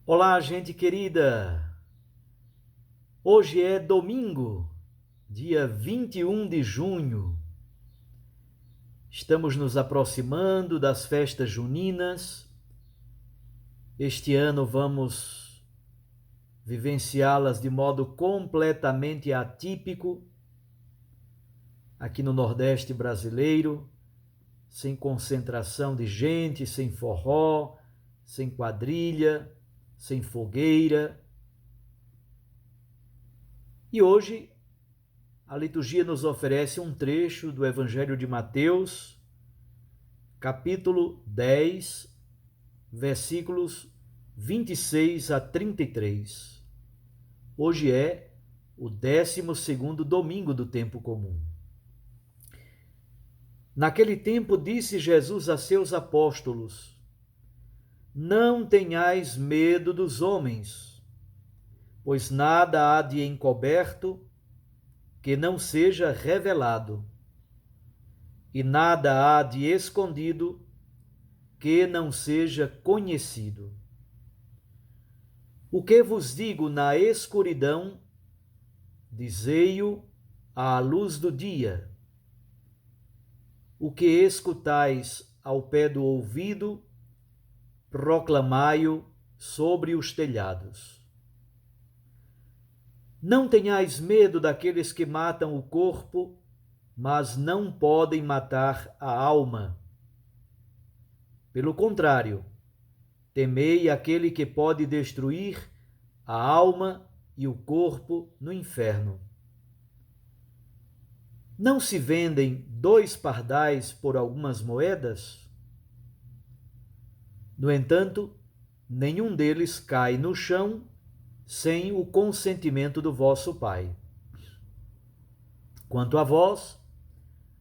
Olá, gente querida! Hoje é domingo, dia 21 de junho. Estamos nos aproximando das festas juninas. Este ano vamos vivenciá-las de modo completamente atípico, aqui no Nordeste brasileiro, sem concentração de gente, sem forró, sem quadrilha, sem fogueira. E hoje a liturgia nos oferece um trecho do Evangelho de Mateus, capítulo 10, versículos 26 a 33. Hoje é o 12º domingo do tempo comum. Naquele tempo disse Jesus a seus apóstolos: Não tenhais medo dos homens, pois nada há de encoberto que não seja revelado, e nada há de escondido que não seja conhecido. O que vos digo na escuridão, dizei-o à luz do dia. O que escutais ao pé do ouvido, proclamai-o sobre os telhados. Não tenhais medo daqueles que matam o corpo, mas não podem matar a alma. Pelo contrário, temei aquele que pode destruir a alma e o corpo no inferno. Não se vendem 2 pardais por algumas moedas? No entanto, nenhum deles cai no chão sem o consentimento do vosso Pai. Quanto a vós,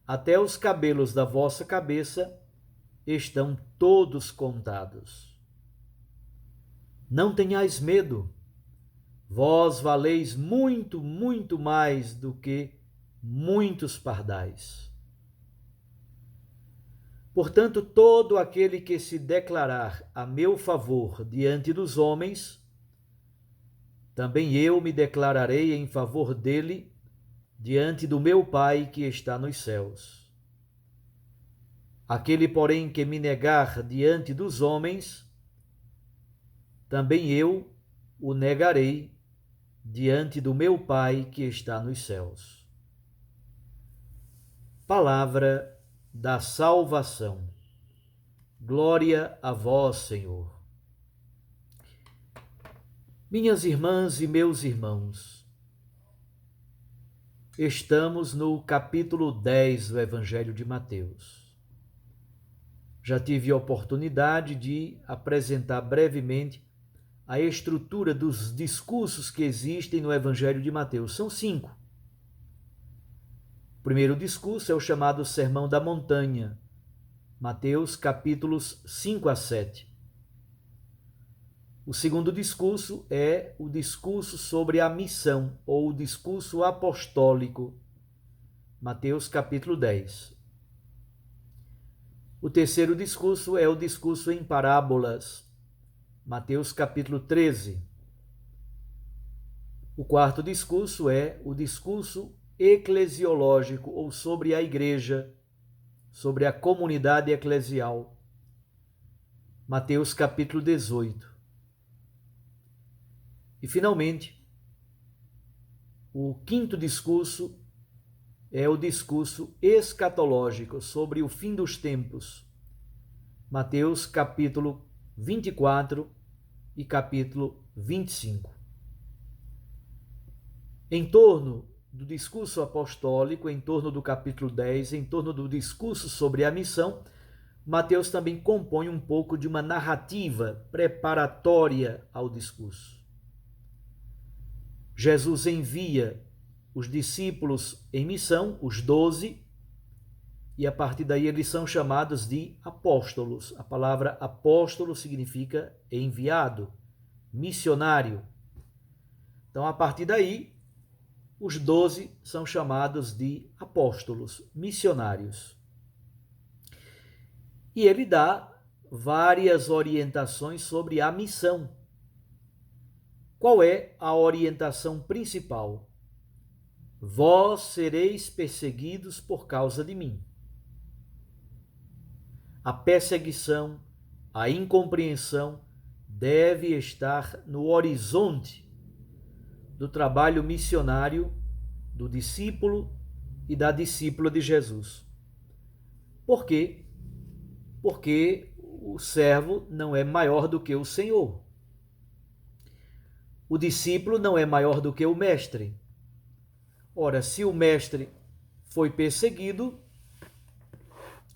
até os cabelos da vossa cabeça estão todos contados. Não tenhais medo, vós valeis muito, muito mais do que muitos pardais. Portanto, todo aquele que se declarar a meu favor diante dos homens, também eu me declararei em favor dele diante do meu Pai que está nos céus. Aquele, porém, que me negar diante dos homens, também eu o negarei diante do meu Pai que está nos céus. Palavra da salvação. Glória a vós, Senhor. Minhas irmãs e meus irmãos, estamos no capítulo 10 do Evangelho de Mateus. Já tive a oportunidade de apresentar brevemente a estrutura dos discursos que existem no Evangelho de Mateus. São 5. O primeiro discurso é o chamado Sermão da Montanha, Mateus capítulos 5 a 7. O segundo discurso é o discurso sobre a missão, ou o discurso apostólico, Mateus capítulo 10. O terceiro discurso é o discurso em parábolas, Mateus capítulo 13. O quarto discurso é o discurso eclesiológico, ou sobre a igreja, sobre a comunidade eclesial, Mateus capítulo 18. E, finalmente, o quinto discurso é o discurso escatológico sobre o fim dos tempos, Mateus capítulo 24 e capítulo 25. Em torno do discurso apostólico, em torno do capítulo 10, em torno do discurso sobre a missão, Mateus também compõe um pouco de uma narrativa preparatória ao discurso. Jesus envia os discípulos em missão, os 12, e a partir daí eles são chamados de apóstolos. A palavra apóstolo significa enviado, missionário. Então, a partir daí, os 12 são chamados de apóstolos, missionários. E ele dá várias orientações sobre a missão. Qual é a orientação principal? Vós sereis perseguidos por causa de mim. A perseguição, a incompreensão deve estar no horizonte do trabalho missionário do discípulo e da discípula de Jesus. Por quê? Porque o servo não é maior do que o Senhor. O discípulo não é maior do que o mestre. Ora, se o mestre foi perseguido,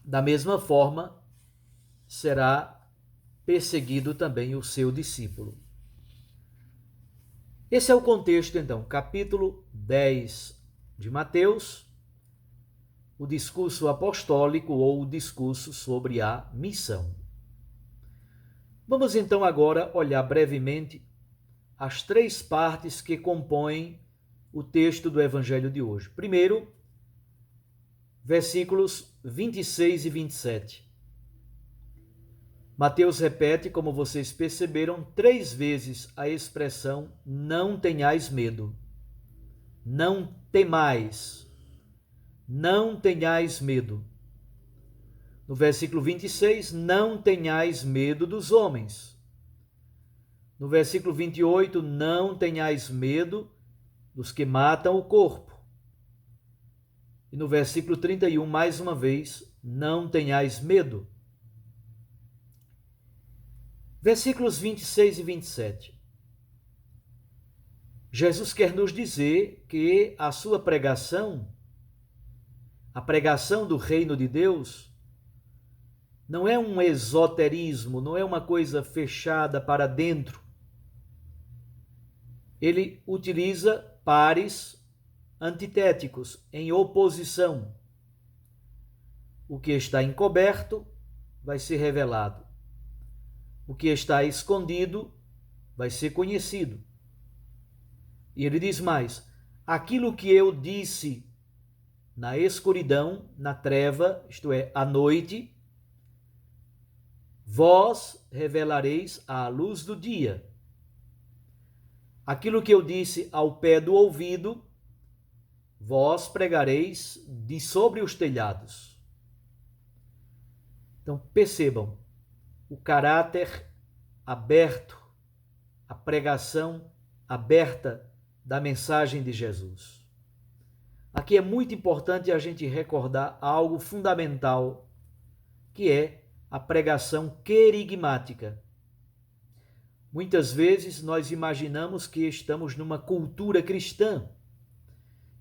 da mesma forma será perseguido também o seu discípulo. Esse é o contexto, então, capítulo 10 de Mateus, o discurso apostólico ou o discurso sobre a missão. Vamos então agora olhar brevemente as três partes que compõem o texto do Evangelho de hoje. Primeiro, versículos 26 e 27. Mateus repete, como vocês perceberam, 3 vezes a expressão não tenhais medo. Não temais. Não tenhais medo. No versículo 26, não tenhais medo dos homens. No versículo 28, não tenhais medo dos que matam o corpo. E no versículo 31, mais uma vez, não tenhais medo. Versículos 26 e 27. Jesus quer nos dizer que a sua pregação, a pregação do reino de Deus, não é um esoterismo, não é uma coisa fechada para dentro. Ele utiliza pares antitéticos, em oposição. O que está encoberto vai ser revelado. O que está escondido vai ser conhecido. E ele diz mais: aquilo que eu disse na escuridão, na treva, isto é, à noite, vós revelareis à luz do dia. Aquilo que eu disse ao pé do ouvido, vós pregareis de sobre os telhados. Então percebam o caráter aberto, a pregação aberta da mensagem de Jesus. Aqui é muito importante a gente recordar algo fundamental, que é a pregação querigmática. Muitas vezes nós imaginamos que estamos numa cultura cristã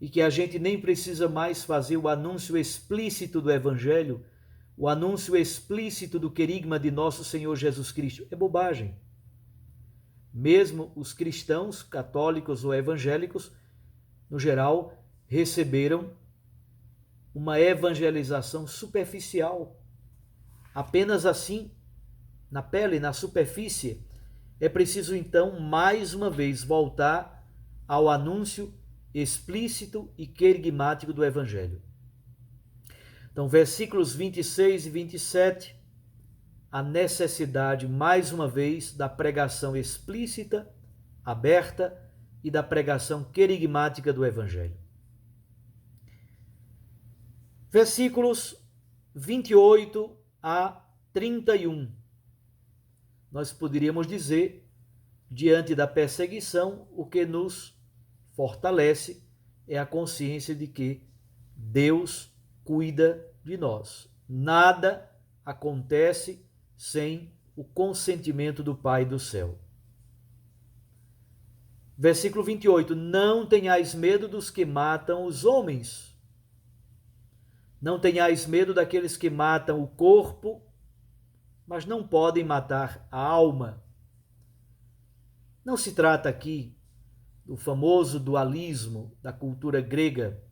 e que a gente nem precisa mais fazer o anúncio explícito do Evangelho, o anúncio explícito do querigma de nosso Senhor Jesus Cristo. É bobagem. Mesmo os cristãos, católicos ou evangélicos, no geral, receberam uma evangelização superficial. Apenas assim, na pele, na superfície. É preciso, então, mais uma vez, voltar ao anúncio explícito e querigmático do Evangelho. Então, versículos 26 e 27, a necessidade, mais uma vez, da pregação explícita, aberta e da pregação querigmática do Evangelho. Versículos 28 a 31. Nós poderíamos dizer, diante da perseguição, o que nos fortalece é a consciência de que Deus cuida de nós. Nada acontece sem o consentimento do Pai do céu. Versículo 28. Não tenhais medo dos que matam os homens. Não tenhais medo daqueles que matam o corpo, mas não podem matar a alma. Não se trata aqui do famoso dualismo da cultura grega.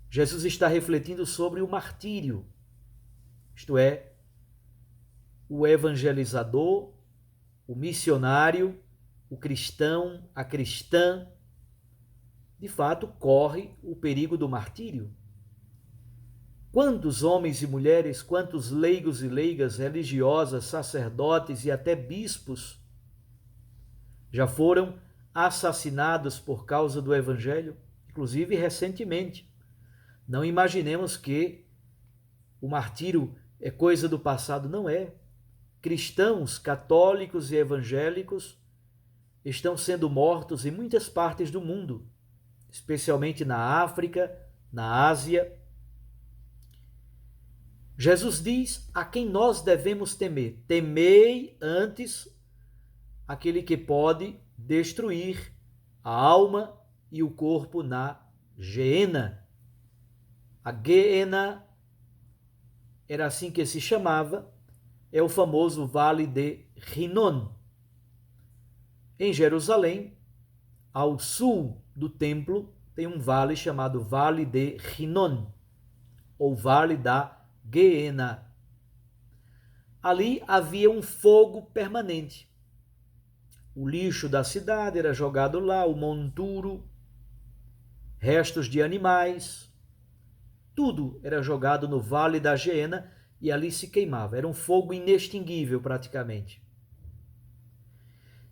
Jesus está refletindo sobre o martírio, isto é, o evangelizador, o missionário, o cristão, a cristã, de fato, corre o perigo do martírio. Quantos homens e mulheres, quantos leigos e leigas, religiosas, sacerdotes e até bispos já foram assassinados por causa do Evangelho, inclusive recentemente. Não imaginemos que o martírio é coisa do passado, não é. Cristãos, católicos e evangélicos estão sendo mortos em muitas partes do mundo, especialmente na África, na Ásia. Jesus diz a quem nós devemos temer: temei antes aquele que pode destruir a alma e o corpo na Geena. A Geena era assim que se chamava, é o famoso Vale de Rinon. Em Jerusalém, ao sul do templo, tem um vale chamado Vale de Rinon, ou Vale da Geena. Ali havia um fogo permanente. O lixo da cidade era jogado lá, o monturo, restos de animais, tudo era jogado no Vale da Geena e ali se queimava. Era um fogo inextinguível praticamente.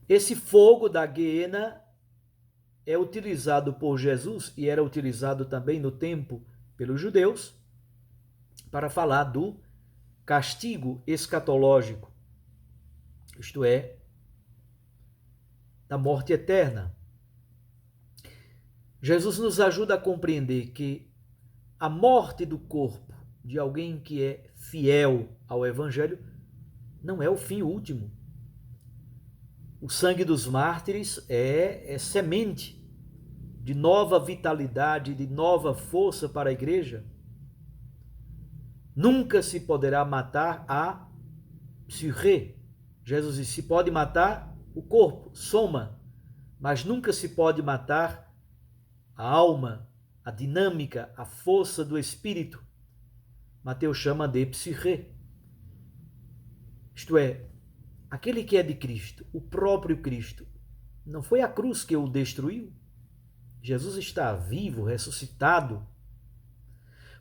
Esse fogo da Geena é utilizado por Jesus e era utilizado também no tempo pelos judeus para falar do castigo escatológico, isto é, da morte eterna. Jesus nos ajuda a compreender que a morte do corpo de alguém que é fiel ao Evangelho não é o fim último. O sangue dos mártires é semente de nova vitalidade, de nova força para a igreja. Nunca se poderá matar a psique. Jesus disse, se pode matar o corpo, soma, mas nunca se pode matar a alma, a dinâmica, a força do espírito. Mateus chama de psique. Isto é, aquele que é de Cristo, o próprio Cristo, não foi a cruz que o destruiu? Jesus está vivo, ressuscitado.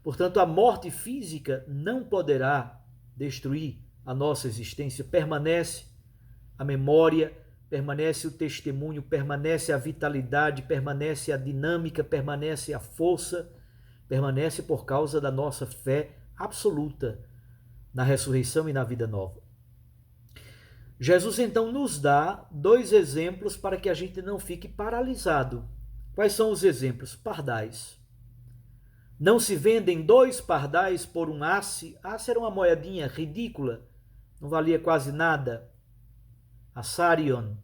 Portanto, a morte física não poderá destruir a nossa existência. Permanece a memória, permanece o testemunho, permanece a vitalidade, permanece a dinâmica, permanece a força, permanece por causa da nossa fé absoluta na ressurreição e na vida nova. Jesus então nos dá dois exemplos para que a gente não fique paralisado. Quais são os exemplos? Pardais. Não se vendem 2 pardais por um asse. Asse era uma moedinha ridícula, não valia quase nada. Assarion.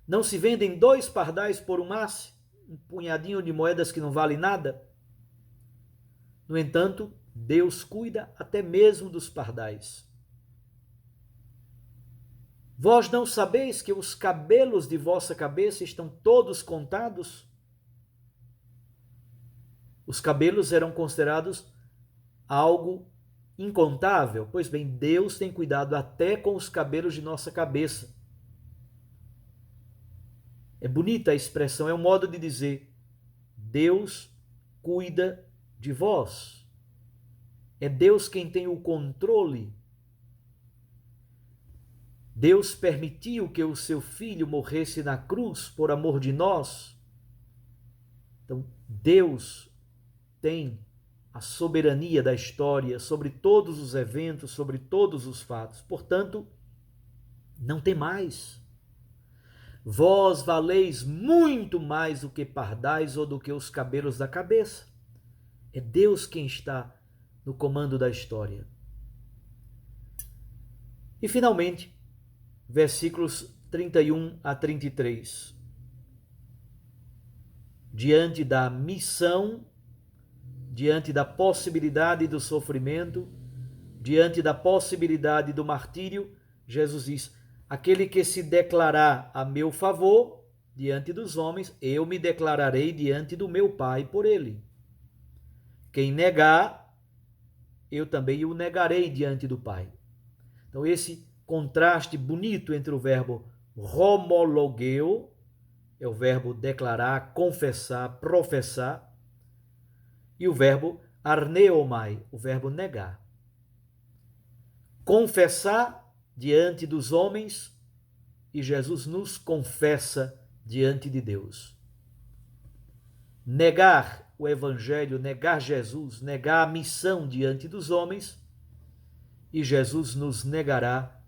Não se vendem 2 pardais por um asse, um punhadinho de moedas que não vale nada. No entanto, Deus cuida até mesmo dos pardais. Vós não sabeis que os cabelos de vossa cabeça estão todos contados? Os cabelos eram considerados algo incontável. Pois bem, Deus tem cuidado até com os cabelos de nossa cabeça. É bonita a expressão, é um modo de dizer, Deus cuida de vós. É Deus quem tem o controle. Deus permitiu que o seu filho morresse na cruz por amor de nós. Então, Deus tem a soberania da história sobre todos os eventos, sobre todos os fatos. Portanto, não temais. Vós valeis muito mais do que pardais ou do que os cabelos da cabeça. É Deus quem está no comando da história. E, finalmente, versículos 31 a 33. Diante da missão, diante da possibilidade do sofrimento, diante da possibilidade do martírio, Jesus diz, aquele que se declarar a meu favor diante dos homens, eu me declararei diante do meu Pai por ele. Quem negar, eu também o negarei diante do Pai. Então esse contraste bonito entre o verbo homologeo, é o verbo declarar, confessar, professar, e o verbo arneomai, o verbo negar. Confessar diante dos homens e Jesus nos confessa diante de Deus. Negar o Evangelho, negar Jesus, negar a missão diante dos homens, e Jesus nos negará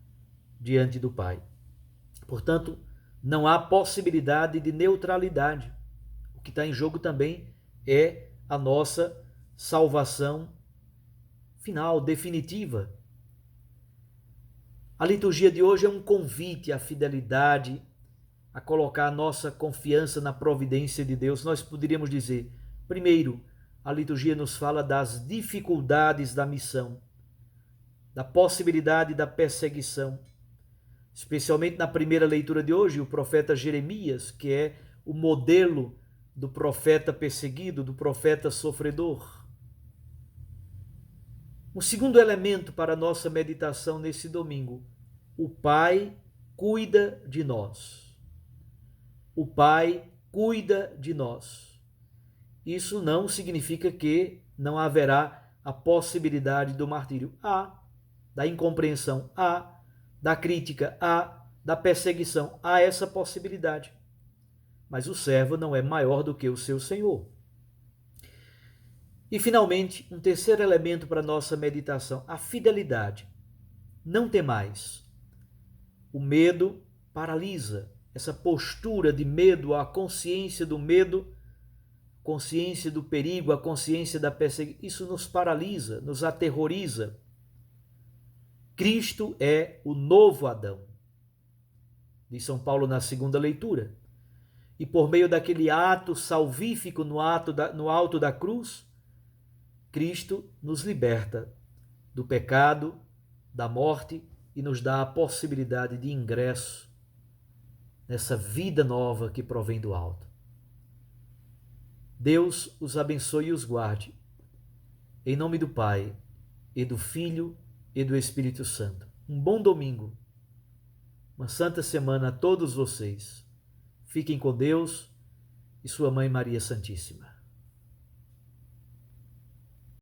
diante do Pai. Portanto, não há possibilidade de neutralidade. O que está em jogo também é a nossa salvação final, definitiva. A liturgia de hoje é um convite à fidelidade, a colocar a nossa confiança na providência de Deus. Nós poderíamos dizer, primeiro, a liturgia nos fala das dificuldades da missão, da possibilidade da perseguição. Especialmente na primeira leitura de hoje, o profeta Jeremias, que é o modelo do profeta perseguido, do profeta sofredor. Um segundo elemento para a nossa meditação nesse domingo: o Pai cuida de nós. O Pai cuida de nós. Isso não significa que não haverá a possibilidade do martírio. Há, da incompreensão, há, da crítica, há, da perseguição, há essa possibilidade. Mas o servo não é maior do que o seu Senhor. E, finalmente, um terceiro elemento para a nossa meditação, a fidelidade. Não temais. O medo paralisa. Essa postura de medo, a consciência do medo, consciência do perigo, a consciência da perseguição, isso nos paralisa, nos aterroriza. Cristo é o novo Adão, diz São Paulo na segunda leitura. E por meio daquele ato salvífico no alto da cruz, Cristo nos liberta do pecado, da morte e nos dá a possibilidade de ingresso nessa vida nova que provém do alto. Deus os abençoe e os guarde. Em nome do Pai, e do Filho, e do Espírito Santo. Um bom domingo. Uma santa semana a todos vocês. Fiquem com Deus e sua Mãe Maria Santíssima.